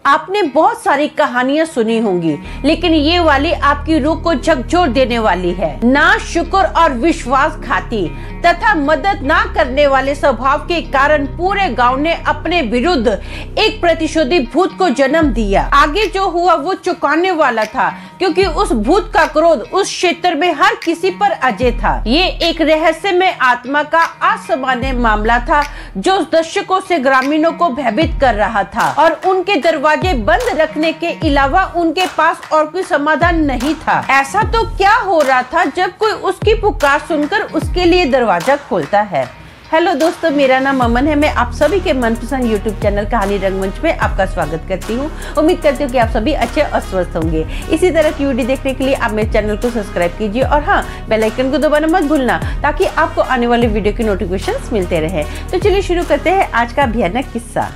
आपने बहुत सारी कहानियां सुनी होंगी, लेकिन ये वाली आपकी रूह को झकझोर देने वाली है। ना शुक्र और विश्वास खाती तथा मदद ना करने वाले स्वभाव के कारण पूरे गांव ने अपने विरुद्ध एक प्रतिशोधी भूत को जन्म दिया। आगे जो हुआ वो चुकाने वाला था, क्योंकि उस भूत का क्रोध उस क्षेत्र में हर किसी पर अजय था। ये एक रहस्यमय आत्मा का असामान्य मामला था जो दशकों से ग्रामीणों को भयभीत कर रहा था और उनके दरवाजे बंद रखने के अलावा उनके पास और कोई समाधान नहीं था। ऐसा तो क्या हो रहा था जब कोई उसकी पुकार सुनकर उसके लिए दरवाजा खोलता है। हेलो दोस्तों, मेरा नाम अमन है। मैं आप सभी के मनपसंद यूट्यूब चैनल कहानी रंगमंच में आपका स्वागत करती हूँ। उम्मीद करती हूँ कि आप सभी अच्छे और स्वस्थ होंगे। इसी तरह की वीडियो देखने के लिए आप मेरे चैनल को सब्सक्राइब कीजिए और हाँ, बेल आइकन को दबाना मत भूलना, ताकि आपको आने वाले वीडियो की नोटिफिकेशंस मिलते रहे। तो चलिए शुरू करते हैं आज का भयानक किस्सा।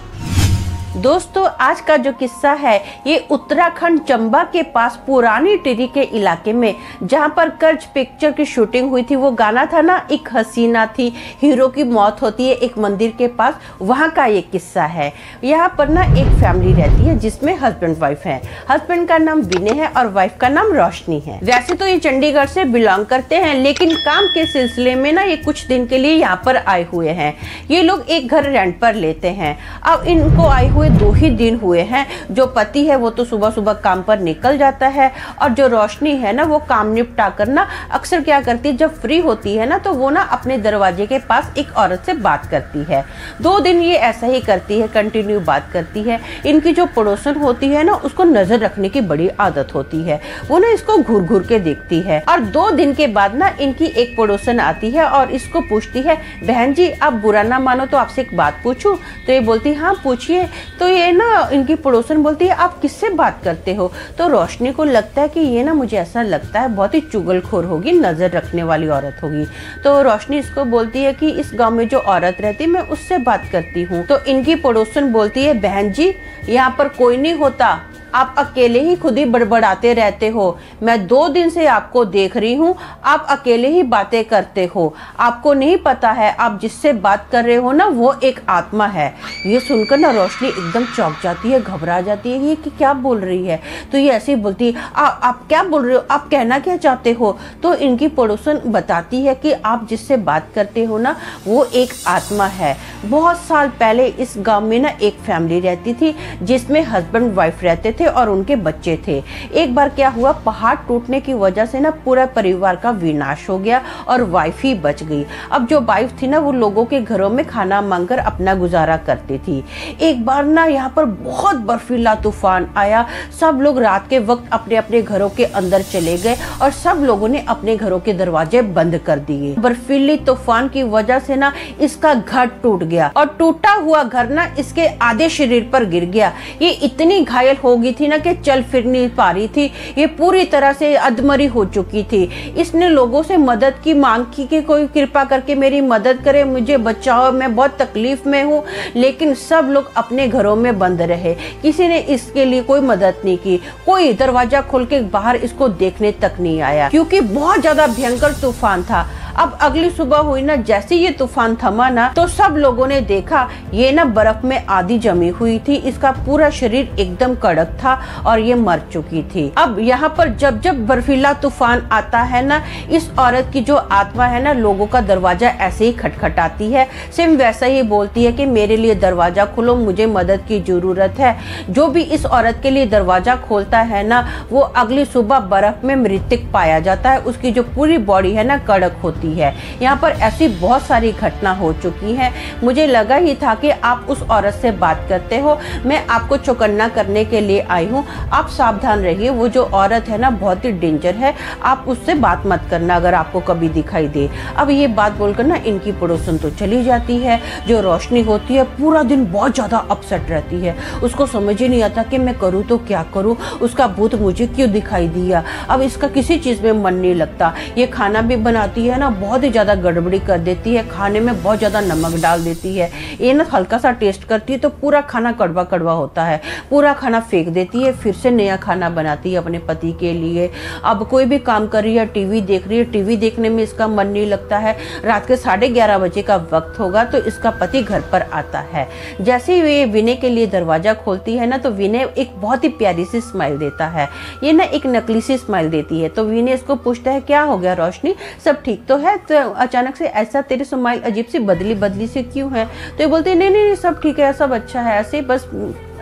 दोस्तों, आज का जो किस्सा है ये उत्तराखंड चंबा के पास पुरानी टिरी के इलाके में, जहां पर कर्ज पिक्चर की शूटिंग हुई थी। वो गाना था ना, एक हसीना थी, हीरो की मौत होती है एक मंदिर के पास, वहां का ये किस्सा है। यहाँ पर ना एक फैमिली रहती है जिसमें हस्बैंड वाइफ है। हस्बैंड का नाम विनय है और वाइफ का नाम रोशनी है। वैसे तो ये चंडीगढ़ से बिलोंग करते हैं, लेकिन काम के सिलसिले में ना ये कुछ दिन के लिए यहाँ पर आए हुए हैं। ये लोग एक घर रेंट पर लेते हैं। अब इनको आए हुए 2 ही दिन हुए हैं। जो पति है वो तो सुबह सुबह काम पर निकल जाता है और जो रोशनी है ना, वो काम निपटा कर ना अक्सर क्या करती है, जब फ्री होती है ना, तो वो ना अपने दरवाजे के पास एक औरत से बात करती है। 2 दिन ये ऐसा ही करती है, कंटिन्यू बात करती है। इनकी जो पड़ोसन होती है ना, उसको नजर रखने की बड़ी आदत होती है। वो ना इसको घूर घूर के देखती है। और 2 दिन के बाद ना इनकी एक पड़ोसन आती है और इसको पूछती है, बहन जी आप बुरा ना मानो तो आपसे एक बात पूछूं? तो ये बोलती हाँ पूछिए। तो ये ना इनकी पड़ोसन बोलती है, आप किससे बात करते हो? तो रोशनी को लगता है कि ये ना, मुझे ऐसा लगता है बहुत ही चुगलखोर होगी, नजर रखने वाली औरत होगी। तो रोशनी इसको बोलती है कि इस गांव में जो औरत रहती है मैं उससे बात करती हूँ। तो इनकी पड़ोसन बोलती है, बहन जी यहाँ पर कोई नहीं होता, आप अकेले ही खुद ही बड़बड़ाते रहते हो। मैं 2 दिन से आपको देख रही हूँ, आप अकेले ही बातें करते हो। आपको नहीं पता है आप जिससे बात कर रहे हो ना, वो एक आत्मा है। ये सुनकर ना रोशनी एकदम चौंक जाती है, घबरा जाती है, ये कि क्या बोल रही है। तो ये ऐसे ही बोलती है, आप क्या बोल रहे हो, आप कहना क्या चाहते हो? तो इनकी पड़ोसन बताती है कि आप जिससे बात करते हो ना, वो एक आत्मा है। बहुत साल पहले इस गाँव में ना एक फैमिली रहती थी जिसमें हस्बैंड वाइफ रहते थे और उनके बच्चे थे। एक बार क्या हुआ, पहाड़ टूटने की वजह से ना पूरा परिवार का विनाश हो गया और वाइफ ही बच गई। अब जो वाइफ थी ना, वो लोगों के घरों में खाना मांगकर अपना गुजारा करती थी। एक बार ना यहाँ पर बहुत बर्फीला तूफान आया। सब लोग रात के वक्त अपने अपने घरों के अंदर चले गए और सब लोगों ने अपने घरों के दरवाजे बंद कर दिए। बर्फीली तूफान की वजह से ना इसका घर टूट गया और टूटा हुआ घर ना इसके आधे शरीर पर गिर गया। ये इतनी घायल हो गई थी ना कि चल फिर नहीं पा रही थी। ये पूरी तरह से अधमरी हो चुकी थी। इसने लोगों से मदद की मांग की कि कोई कृपा करके मेरी मदद करे, मुझे बचाओ, मैं बहुत तकलीफ में हूँ। लेकिन सब लोग अपने घरों में बंद रहे, किसी ने इसके लिए कोई मदद नहीं की। कोई दरवाजा खोल के बाहर इसको देखने तक नहीं आया, क्योंकि बहुत ज्यादा भयंकर तूफान था। अब अगली सुबह हुई ना, जैसे ये तूफान थमा ना, तो सब लोगों ने देखा ये ना बर्फ में आधी जमी हुई थी। इसका पूरा शरीर एकदम कड़क था और ये मर चुकी थी। अब यहाँ पर जब जब बर्फीला तूफान आता है ना, इस औरत की जो आत्मा है ना, लोगों का दरवाजा ऐसे ही खटखटाती है। सेम वैसा ही बोलती है कि मेरे लिए दरवाजा खोलो, मुझे मदद की जरूरत है। जो भी इस औरत के लिए दरवाजा खोलता है ना, वो अगली सुबह बर्फ में मृतक पाया जाता है। उसकी जो पूरी बॉडी है ना, कड़क होती है। यहाँ पर ऐसी बहुत सारी घटना हो चुकी है। मुझे लगा ही था कि आप उस औरत से बात करते हो, मैं आपको चौकन्ना करने के लिए आई हूँ। आप सावधान रहिए, वो जो औरत है ना बहुत ही डेंजर है, आप उससे बात मत करना अगर आपको कभी दिखाई दे। अब ये बात बोलकर ना इनकी पड़ोसन तो चली जाती है। जो रोशनी होती है पूरा दिन बहुत ज्यादा अपसेट रहती है। उसको समझ ही नहीं आता कि मैं करूँ तो क्या करूँ, उसका भूत मुझे क्यों दिखाई दिया। अब इसका किसी चीज में मन नहीं लगता। ये खाना भी बनाती है ना, बहुत ही ज्यादा गड़बड़ी कर देती है, खाने में बहुत ज्यादा नमक डाल देती है। ये ना हल्का सा टेस्ट करती है तो पूरा खाना कड़वा कड़वा होता है, पूरा खाना फेंक देती है, फिर से नया खाना बनाती है अपने पति के लिए। अब कोई भी काम कर रही है, टीवी देख रही है, टीवी देखने में इसका मन नहीं लगता है। रात के 11:30 बजे का वक्त होगा तो इसका पति घर पर आता है। जैसे ही वे विनय के लिए दरवाजा खोलती है ना तो विनय एक बहुत ही प्यारी सी स्माइल देता है। ये ना एक नकली सी स्माइल देती है। तो विनय इसको पूछता है क्या हो गया रोशनी, सब ठीक तो है? तो अचानक से ऐसा तेरी स्माइल अजीब सी बदली बदली सी क्यों है? तो ये बोलती है नहीं नहीं सब ठीक है, सब अच्छा है, ऐसे बस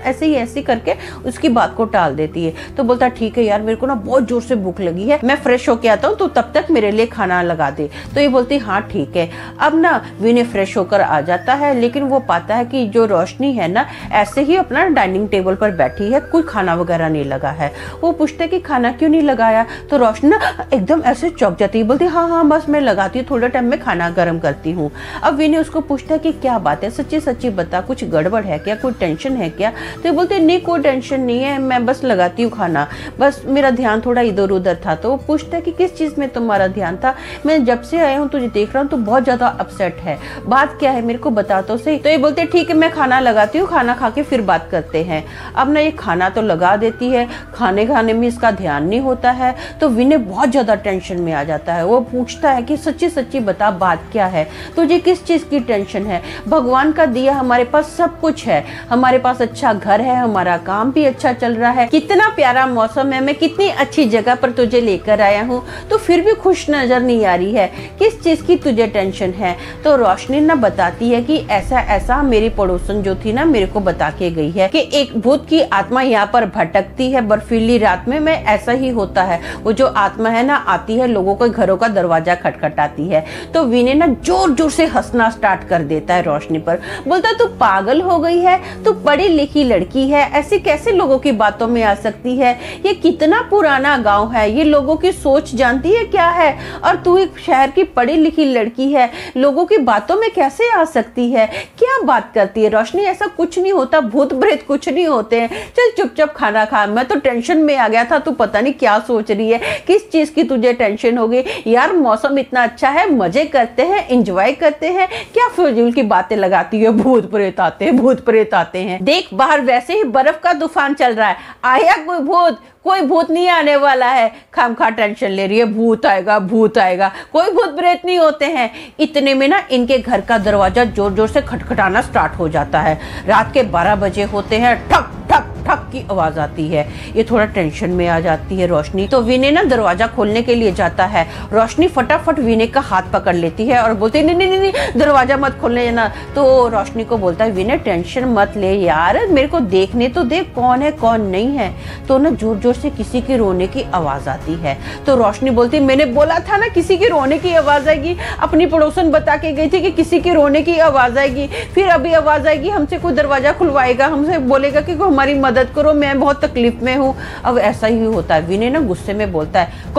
ऐसे ही करके उसकी बात को टाल देती है। तो बोलता ठीक है यार, मेरे को ना बहुत जोर से भूख लगी है, मैं फ्रेश होके आता हूँ, तो तब तक मेरे लिए खाना लगा दे। तो ये बोलती हाँ ठीक है। अब ना विनय फ्रेश होकर आ जाता है, लेकिन वो पाता है कि जो रोशनी है ना ऐसे ही अपना डाइनिंग टेबल पर बैठी है, कोई खाना वगैरह नहीं लगा है। वो पूछते कि खाना क्यों नहीं लगाया? तो रोशनी ना एकदम ऐसे चौंक जाती है, बोलती हाँ बस मैं लगाती हूँ, थोड़े टाइम में खाना गर्म करती हूँ। अब विनय उसको पूछता है कि क्या बात है, सच्ची सच्ची बता, कुछ गड़बड़ है क्या, कोई टेंशन है क्या? तो बोलते नहीं कोई टेंशन नहीं है, मैं बस लगाती हूँ खाना, बस मेरा ध्यान थोड़ा इधर उधर था। तो वो पूछता है कि किस चीज में तुम्हारा ध्यान था? मैं जब से आया हूँ तुझे देख रहा हूँ तो बहुत ज्यादा अपसेट है, बात क्या है मेरे को बता तो सही। तो ये बोलते ठीक है मैं खाना लगाती हूँ, खाना खा के फिर बात करते हैं। अब ना ये खाना तो लगा देती है, खाने में इसका ध्यान नहीं होता है। तो विनय बहुत ज्यादा टेंशन में आ जाता है। वो पूछता है कि सच्ची सच्ची बता बात क्या है, तुझे किस चीज की टेंशन है? भगवान का दिया हमारे पास सब कुछ है, हमारे पास अच्छा घर है, हमारा काम भी अच्छा चल रहा है, कितना प्यारा मौसम है, मैं कितनी अच्छी जगह पर तुझे लेकर आया हूँ, तो फिर भी खुश नजर नहीं आ रही है, किस चीज की तुझे टेंशन है? तो रोशनी ना बताती है कि ऐसा ऐसा मेरी पड़ोसन जो थी ना मेरे को बता के गई है कि एक भूत की आत्मा यहाँ पर भटकती है बर्फीली रात में ऐसा ही होता है। वो जो आत्मा है ना आती है, लोगों के घरों का दरवाजा खटखटाती है। तो विनय ना जोर जोर से हंसना स्टार्ट कर देता है रोशनी पर, बोलता तू पागल हो गई है, तू पढ़ी लिखी लड़की है, ऐसे कैसे लोगों की बातों में आ सकती है? ये कितना पुराना गांव है, ये लोगों की सोच जानती है क्या है? और तू एक शहर की पढ़ी लिखी लड़की है, लोगों की बातों में कैसे आ सकती है? क्या बात करती है रोशनी, ऐसा कुछ नहीं होता, भूत प्रेत कुछ नहीं होते हैं, चल चुपचाप खाना खा। मैं तो टेंशन में आ गया था, तू पता नहीं क्या सोच रही है, किस चीज की तुझे टेंशन हो गई? यार मौसम इतना अच्छा है, मजे करते हैं, एंजॉय करते हैं, क्या फिजूल की बातें लगाती है? भूत प्रेत आते हैं, भूत प्रेत आते हैं, देख बाहर वैसे ही बर्फ का तूफान चल रहा है, आया कोई भूत? कोई भूत नहीं आने वाला है, खामखा टेंशन ले रही है, भूत आएगा भूत आएगा, कोई भूत प्रेत नहीं होते हैं। इतने में ना इनके घर का दरवाजा जोर जोर से खटखटाना स्टार्ट हो जाता है। रात के 12 बजे होते हैं, ठक ठक ठक की आवाज आती है। ये थोड़ा टेंशन में आ जाती है रोशनी। तो विनय ना दरवाजा खोलने के लिए जाता है, रोशनी फटाफट विनय का हाथ पकड़ लेती है और बोलती है नहीं नहीं नहीं दरवाजा मत खोलने ना। तो रोशनी को बोलता है विनय टेंशन मत ले यार, मेरे को देखने तो देख कौन है कौन नहीं है। तो ना जोर जोर से किसी के रोने की आवाज आती है। तो रोशनी बोलती मैंने बोला था ना किसी के रोने की आवाज आएगी, अपनी पड़ोसन बता के गई थी कि किसी के रोने की आवाज आएगी, फिर अभी आवाज आएगी हमसे कोई दरवाजा खुलवाएगा, हमसे बोलेगा कि हमारी मदद करो, मैं बहुत तकलीफ में हूँ। अब ऐसा ही होता है। विनय ना गुस्से में बोलता है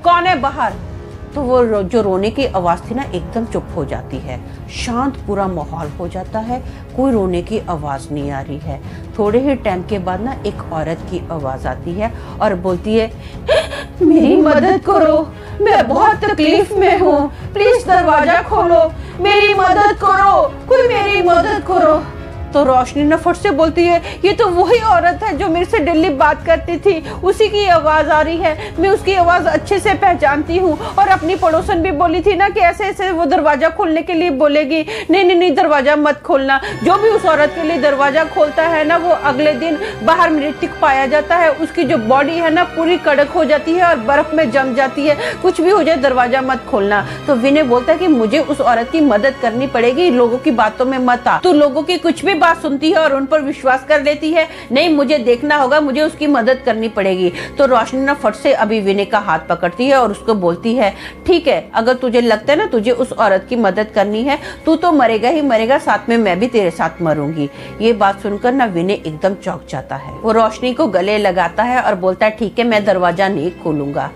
कौन है बाहर? तो वो जो रोने की आवाज थी ना एकदम चुप हो जाती है, शांत पूरा माहौल हो जाता है, कोई रोने की आवाज नहीं आ रही है। थोड़े ही टाइम के बाद ना एक औरत की आवाज आती है और बोलती है मेरी मदद करो, मैं बहुत तकलीफ में हूँ, प्लीज दरवाजा खोलो, मेरी मदद करो, कोई मेरी मदद करो। तो रोशनी ने फट से बोलती है ये तो वही औरत है जो मेरे से डेली बात करती थी, उसी की आवाज आ रही है, मैं उसकी आवाज अच्छे से पहचानती हूँ। और अपनी पड़ोसन भी बोली थी ना कि ऐसे ऐसे वो दरवाजा खोलने के लिए बोलेगी, नहीं दरवाजा मत खोलना। जो भी उस औरत के लिए दरवाजा खोलता है ना वो अगले दिन बाहर मृतक पाया जाता है, उसकी जो बॉडी है ना पूरी कड़क हो जाती है और बर्फ में जम जाती है, कुछ भी हो जाए दरवाजा मत खोलना। तो विनय बोलता है कि मुझे उस औरत की मदद करनी पड़ेगी, लोगों की बातों में मत आ, तू लोगों की कुछ भी बात सुनती है और उन पर विश्वास कर लेती है, नहीं मुझे देखना होगा, मुझे उसकी मदद करनी पड़ेगी। तो रोशनी ना फट से अभी विनय का हाथ पकड़ती है और उसको बोलती है ठीक है, अगर तुझे लगता है ना तुझे उस औरत की मदद करनी है, तू तो मरेगा ही मरेगा, साथ में मैं भी तेरे साथ मरूंगी। ये बात सुनकर ना विनय एकदम चौंक जाता है। वो रोशनी को गले लगाता है और बोलता है ठीक है मैं दरवाजा नहीं खोलूंगा।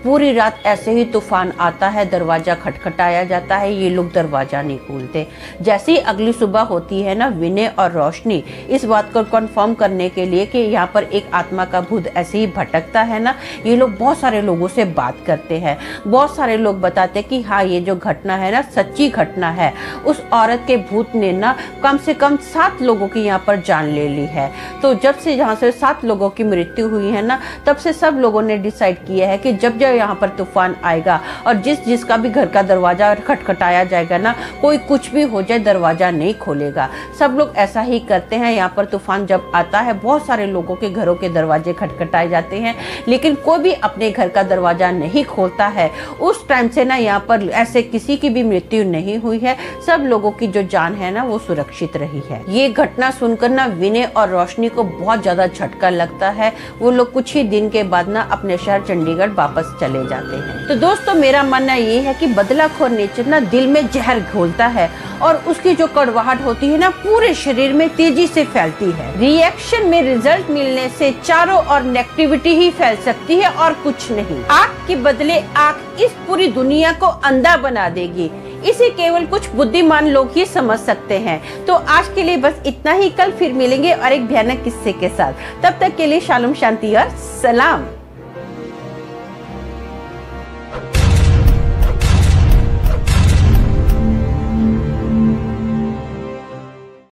पूरी रात ऐसे ही तूफान आता है, दरवाजा खटखटाया जाता है, ये लोग दरवाजा नहीं खोलते। जैसे ही अगली सुबह होती है ना, विनय और रोशनी इस बात को कंफर्म करने के लिए कि यहाँ पर एक आत्मा का भूत ऐसे ही भटकता है ना, ये लोग बहुत सारे लोगों से बात करते हैं। बहुत सारे लोग बताते हैं कि हाँ, ये जो घटना है ना सच्ची घटना है। उस औरत के भूत ने ना कम से कम 7 लोगों की यहाँ पर जान ले ली है। तो जब से यहाँ से 7 लोगों की मृत्यु हुई है ना, तब से सब लोगों ने डिसाइड किया है कि जब जब यहाँ पर तूफान आएगा और जिसका भी घर का दरवाजा खटखटाया जाएगा ना, कोई कुछ भी हो जाए दरवाजा नहीं खोलेगा। सब लोग ऐसा ही करते हैं। यहाँ पर तूफान जब आता है, बहुत सारे लोगों के घरों के दरवाजे खटखटाए जाते हैं, लेकिन कोई भी अपने घर का दरवाजा नहीं खोलता है। उस टाइम से ना यहाँ पर ऐसे किसी की भी मृत्यु नहीं हुई है। सब लोगों की जो जान है ना वो सुरक्षित रही है। ये घटना सुनकर ना विनय और रोशनी को बहुत ज्यादा झटका लगता है। वो लोग कुछ ही दिन के बाद ना अपने शहर चंडीगढ़ वापस चले जाते हैं। तो दोस्तों, मेरा मानना ये है कि बदलाखोर नेचर ना दिल में जहर घोलता है और उसकी जो कड़वाहट होती है ना पूरे शरीर में तेजी से फैलती है। रिएक्शन में रिजल्ट मिलने से चारों ओर नेगेटिविटी ही फैल सकती है और कुछ नहीं। आग के बदले आग इस पूरी दुनिया को अंधा बना देगी। इसे केवल कुछ बुद्धिमान लोग ही समझ सकते हैं। तो आज के लिए बस इतना ही। कल फिर मिलेंगे और एक भयानक किस्से के साथ। तब तक के लिए शालोम, शांति और सलाम।